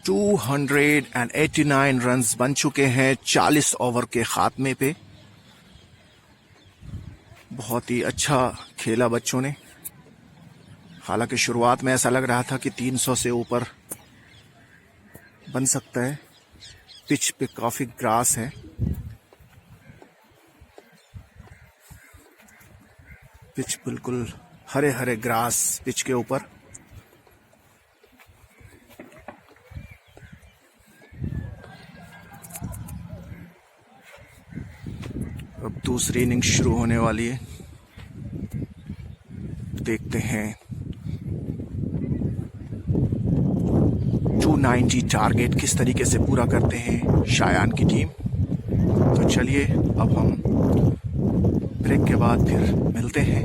289 runs बन चुके हैं 40 ओवर के खात्मे पे। बहुत ही अच्छा खेला बच्चों ने। हालांकि शुरुआत में ऐसा लग रहा था कि 300 से ऊपर बन सकता है। पिच पे काफी ग्रास है। पिच बिल्कुल हरे हरे ग्रास पिच के ऊपर। अब दूसरी इनिंग शुरू होने वाली है। देखते हैं 290 टारगेट किस तरीके से पूरा करते हैं शायान की टीम। तो चलिए अब हम ब्रेक के बाद फिर मिलते हैं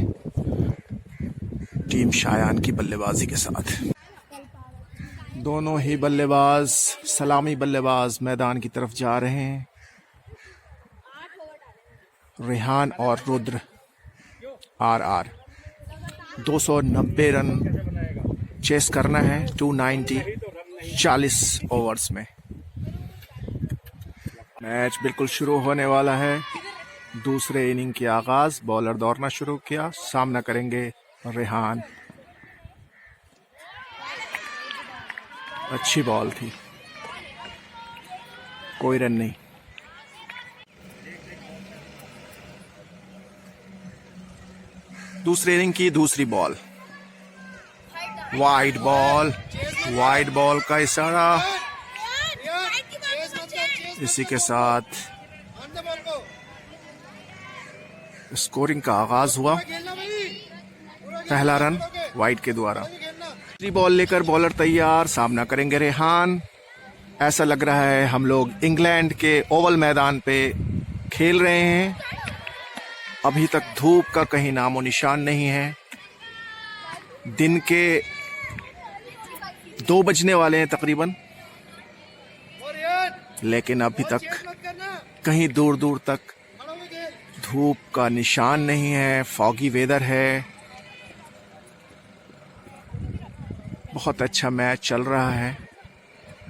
टीम शायान की बल्लेबाजी के साथ। दोनों ही बल्लेबाज सलामी बल्लेबाज मैदान की तरफ जा रहे हैं। रेहान और रुद्र आर 290 रन चेस करना है 290 40 ओवर्स में। मैच बिल्कुल शुरू होने वाला है। दूसरे इनिंग के आगाज। बॉलर दौड़ना शुरू किया। सामना करेंगे रेहान। अच्छी बॉल थी, कोई रन नहीं। दूसरे इनिंग की दूसरी बॉल। वाइड बॉल का इशारा। इसी के साथ स्कोरिंग का आगाज हुआ। पहला रन वाइड के द्वारा। दूसरी बॉल लेकर बॉलर तैयार। सामना करेंगे रेहान। ऐसा लग रहा है हम लोग इंग्लैंड के ओवल मैदान पे खेल रहे हैं। अभी तक धूप का कहीं नामो निशान नहीं है। दिन के 2 बजने वाले हैं तकरीबन, लेकिन अभी तक कहीं दूर दूर तक धूप का निशान नहीं है। फॉगी वेदर है। बहुत अच्छा मैच चल रहा है।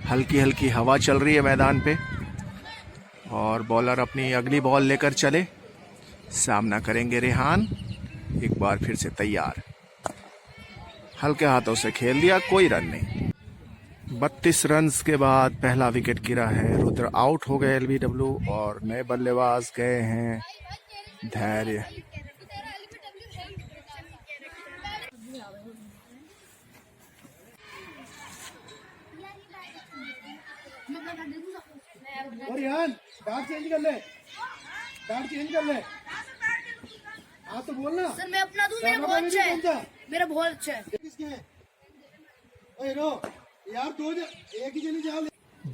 हल्की हल्की हवा चल रही है मैदान पे। और बॉलर अपनी अगली बॉल लेकर चले। सामना करेंगे रेहान। एक बार फिर से तैयार। हल्के हाथों से खेल दिया, कोई रन नहीं। 32 रन्स के बाद पहला विकेट गिरा है। रुद्र आउट हो गए एलबीडब्ल्यू और नए बल्लेबाज गए हैं धैर्य। और यार डार्ट चेंज कर ले। हाँ तो बोलना सर, मैं अपना दूं। मेरा बहुत अच्छा है। किसके है? ओए रो यार, एक ही जनी जाओ।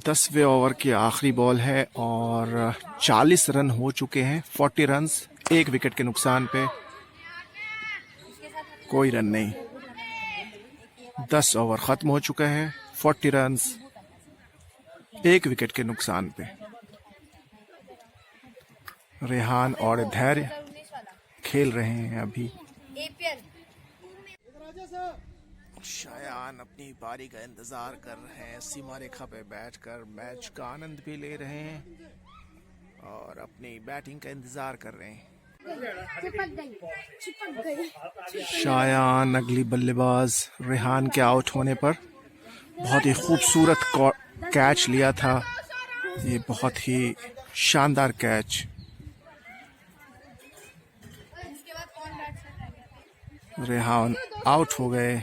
10वें ओवर की आखिरी बॉल है और 40 रन हो चुके हैं। 40 रन्स, 1 विकेट के नुकसान पे, कोई रन नहीं। 10 ओवर खत्म हो चुका है। 40 रन्स, 1 विकेट के नुकसान पे। रेहान और धैर्य खेल रहे हैं अभी। शायान अपनी बारी का इंतजार कर रहे हैं। सीमा रेखा पे बैठकर मैच का आनंद भी ले रहे हैं और अपनी बैटिंग का इंतजार कर रहे हैं। शायान अगली बल्लेबाज। रेहान के आउट होने पर बहुत ही खूबसूरत कैच लिया था। ये बहुत ही शानदार कैच। रेहान आउट हो गए।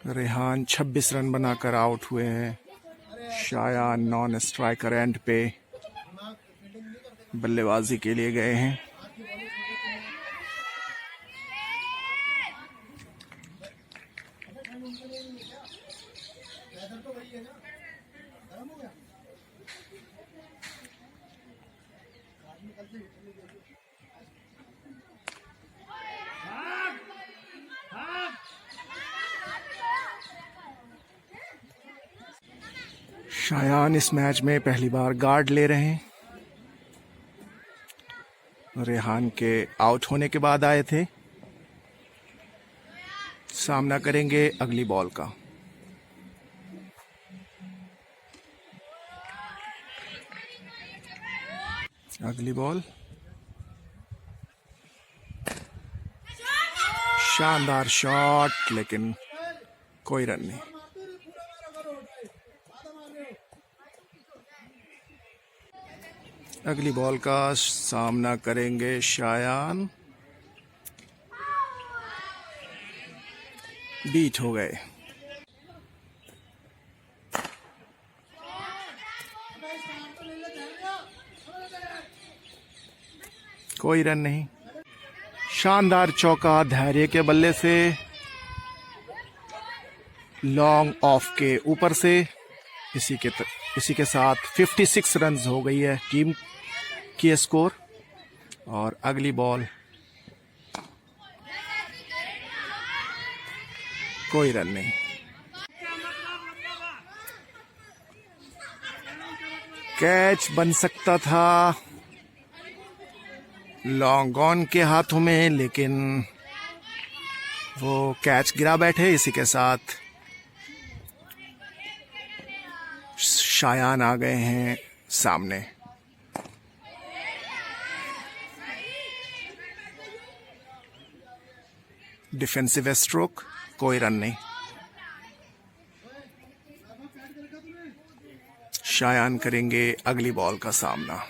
रेहान 26 रन बनाकर आउट हुए हैं। शायान नॉन स्ट्राइकर एंड पे बल्लेबाजी के लिए गए हैं। शायान इस मैच में पहली बार गार्ड ले रहे हैं। रेहान के आउट होने के बाद आए थे। सामना करेंगे अगली बॉल का। अगली बॉल, शानदार शॉट, लेकिन कोई रन नहीं। अगली बॉल का सामना करेंगे शायान। बीट हो गए। कोई रन नहीं। शानदार चौका धैर्य के बल्ले से, लॉन्ग ऑफ के ऊपर से। इसी के साथ 56 रन्स हो गई है टीम की स्कोर। और अगली बॉल, कोई रन नहीं। कैच बन सकता था लॉन्ग ऑन के हाथों में, लेकिन वो कैच गिरा बैठे। इसी के साथ शायान आ गए हैं सामने। डिफेंसिव स्ट्रोक, कोई रन नहीं। शायान करेंगे अगली बॉल का सामना।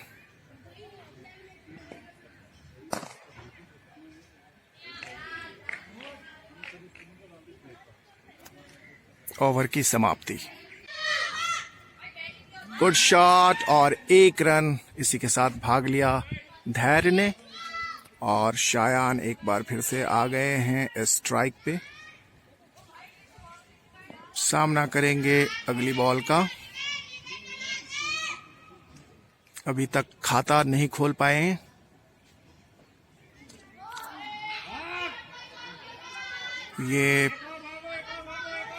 ओवर की समाप्ति। गुड शॉट और 1 रन। इसी के साथ भाग लिया धैर्य ने, और शायान एक बार फिर से आ गए हैं स्ट्राइक पे। सामना करेंगे अगली बॉल का। अभी तक खाता नहीं खोल पाए हैं। ये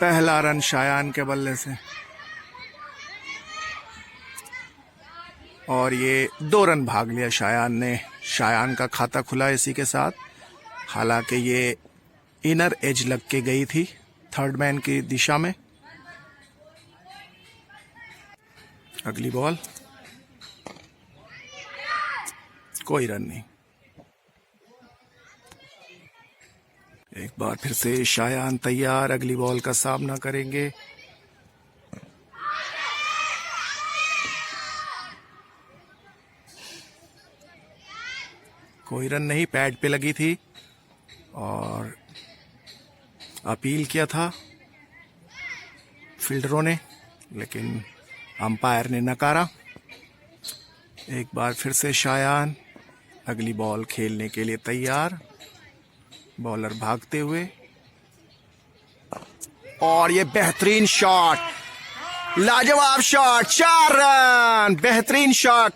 पहला रन शायान के बल्ले से, और ये 2 रन भाग लिया शायान ने। शायान का खाता खुला इसी के साथ। हालांकि ये इनर एज लग के गई थी थर्ड मैन की दिशा में। अगली बॉल, कोई रन नहीं। एक बार फिर से शायान तैयार, अगली बॉल का सामना करेंगे। कोई रन नहीं। पैड पे लगी थी और अपील किया था फील्डरों ने, लेकिन अंपायर ने नकारा। एक बार फिर से शायान अगली बॉल खेलने के लिए तैयार। बॉलर भागते हुए, और ये बेहतरीन शॉट, लाजवाब शॉट, 4 रन, बेहतरीन शॉट।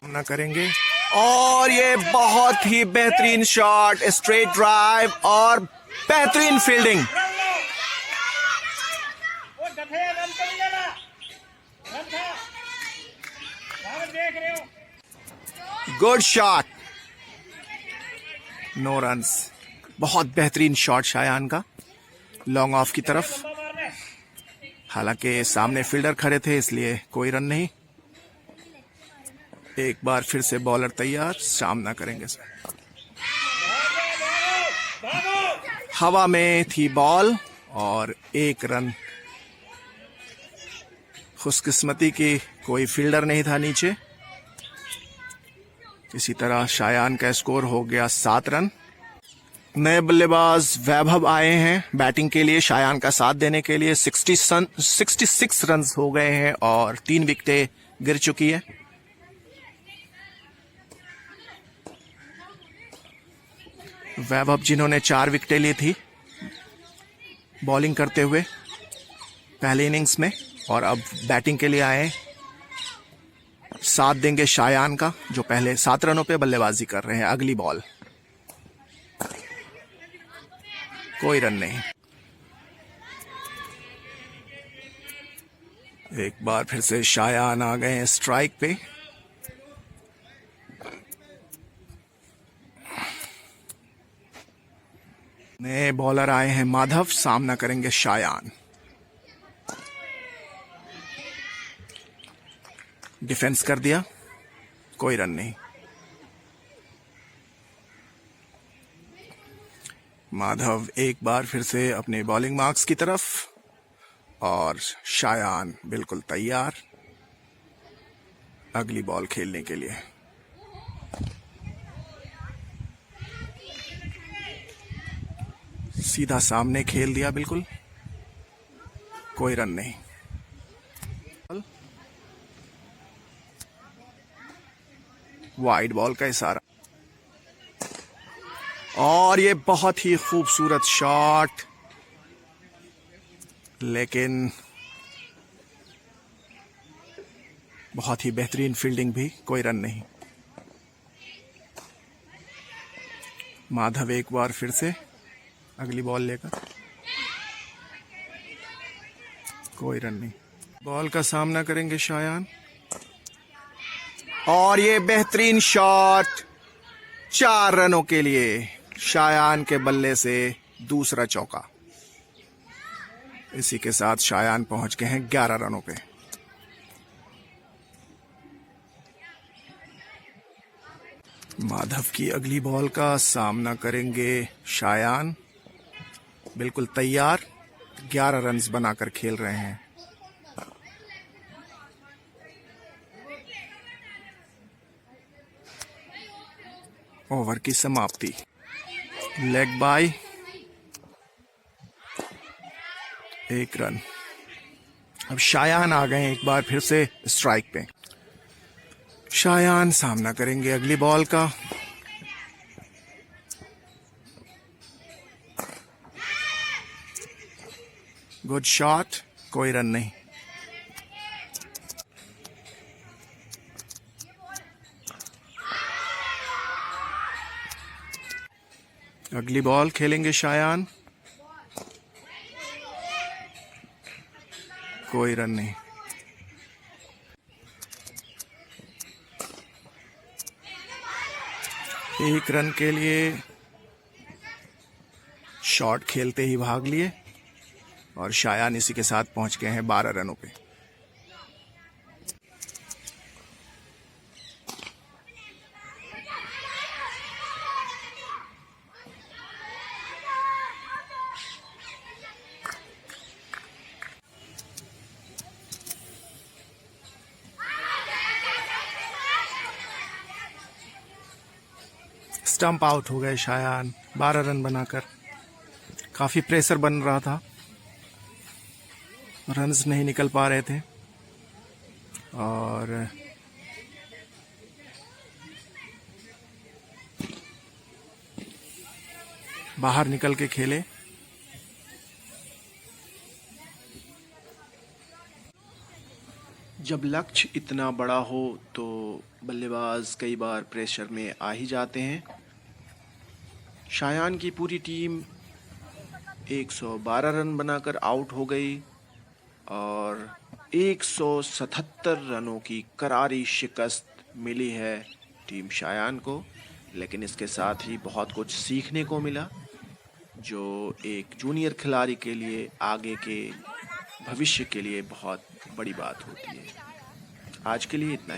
ना करेंगे, और ये बहुत ही बेहतरीन शॉट, स्ट्रेट ड्राइव और बेहतरीन fielding. Good shot, no runs. बहुत बेहतरीन शॉट शायान का लॉन्ग ऑफ की तरफ। हालांकि सामने फील्डर खड़े थे, इसलिए कोई रन नहीं। एक बार फिर से बॉलर तैयार, सामना करेंगे सर। हवा में थी बॉल और 1 रन। खुशकिस्मती की कोई फील्डर नहीं था नीचे। इसी तरह शायान का स्कोर हो गया 7 रन। नए बल्लेबाज वैभव आए हैं बैटिंग के लिए, शायान का साथ देने के लिए। 66 रन हो गए हैं और 3 विकेटें गिर चुकी है। वैभव जिन्होंने 4 विकेटें ली थी बॉलिंग करते हुए पहले इनिंग्स में, और अब बैटिंग के लिए आए। साथ देंगे शायान का, जो पहले 7 रनों पे बल्लेबाजी कर रहे हैं। अगली बॉल, कोई रन नहीं। एक बार फिर से शायान आ गए स्ट्राइक पे। नए बॉलर आए हैं माधव, सामना करेंगे शायान। डिफेंस कर दिया, कोई रन नहीं। माधव एक बार फिर से अपने बॉलिंग मार्क्स की तरफ, और शायान बिल्कुल तैयार अगली बॉल खेलने के लिए। सीधा सामने खेल दिया, बिल्कुल कोई रन नहीं। वाइड बॉल का इशारा, और ये बहुत ही खूबसूरत शॉट, लेकिन बहुत ही बेहतरीन फील्डिंग भी, कोई रन नहीं। माधव एक बार फिर से अगली बॉल लेकर, कोई रन नहीं। बॉल का सामना करेंगे शायान, और ये बेहतरीन शॉट 4 रनों के लिए। शायान के बल्ले से दूसरा चौका। इसी के साथ शायान पहुंच गए हैं 11 रनों पे। माधव की अगली बॉल का सामना करेंगे शायान, बिल्कुल तैयार, 11 रन्स बनाकर खेल रहे हैं। ओवर की समाप्ति, लेग बाय, 1 रन। अब शायान आ गए एक बार फिर से स्ट्राइक पे। शायान सामना करेंगे अगली बॉल का। गुड शॉट, कोई रन नहीं। अगली बॉल खेलेंगे शायान, कोई रन नहीं। एक रन के लिए शॉट खेलते ही भाग लिए, और शायान इसी के साथ पहुंच गए हैं 12 रनों पे। स्टंप आउट हो गए शायान 12 रन बनाकर। काफी प्रेशर बन रहा था, रन्स नहीं निकल पा रहे थे, और बाहर निकल के खेले। जब लक्ष्य इतना बड़ा हो तो बल्लेबाज कई बार प्रेशर में आ ही जाते हैं। शायान की पूरी टीम 112 रन बनाकर आउट हो गई, और 177 रनों की करारी शिकस्त मिली है टीम शायान को। लेकिन इसके साथ ही बहुत कुछ सीखने को मिला, जो एक जूनियर खिलाड़ी के लिए आगे के भविष्य के लिए बहुत बड़ी बात होती है। आज के लिए इतना ही।